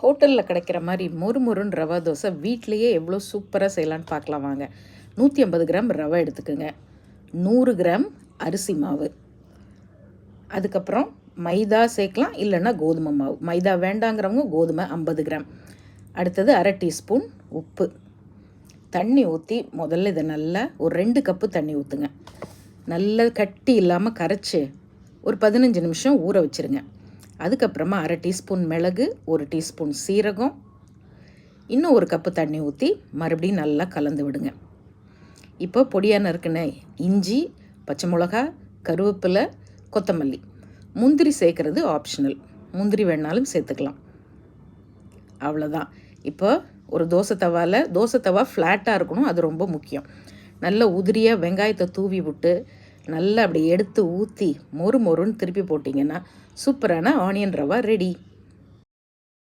ஹோட்டலில் கிடைக்கிற மாதிரி மொறுமொறுன்னு ரவா தோசை வீட்லேயே எவ்வளோ சூப்பராக செய்யலான்னு பார்க்கலாம் வாங்க. 150 கிராம் ரவை எடுத்துக்கோங்க, 100 கிராம் அரிசி மாவு, அதுக்கப்புறம் மைதா சேர்க்கலாம், இல்லைன்னா கோதுமை மாவு. மைதா வேண்டாங்கிறவங்க கோதுமை 50 கிராம். அடுத்தது அரை டீஸ்பூன் உப்பு. தண்ணி ஊற்றி முதல்ல இதை நல்லா ஒரு 2 கப்பு தண்ணி ஊற்றுங்க. நல்லா கட்டி இல்லாமல் கரைச்சி ஒரு 15 நிமிஷம் ஊற வச்சுருங்க. அதுக்கப்புறமா அரை டீஸ்பூன் மிளகு, 1 டீஸ்பூன் சீரகம், இன்னும் 1 கப்பு தண்ணி ஊற்றி மறுபடியும் நல்லா கலந்து விடுங்க. இப்போ பொடியாக நறுக்கின இஞ்சி, பச்சை மிளகா, கருவேப்பிலை, கொத்தமல்லி. முந்திரி சேர்க்குறது ஆப்ஷனல், முந்திரி வேணாலும் சேர்த்துக்கலாம். அவ்வளோதான். இப்போ ஒரு தோசை தவா ஃப்ளாட்டாக இருக்கணும், அது ரொம்ப முக்கியம். நல்ல உதிரியாக வெங்காயத்தை தூவி விட்டு நல்லா அப்படி எடுத்து ஊற்றி மொறுன்னு திருப்பி போட்டிங்கன்னா சூப்பரான ஆனியன் ரவா ரெடி.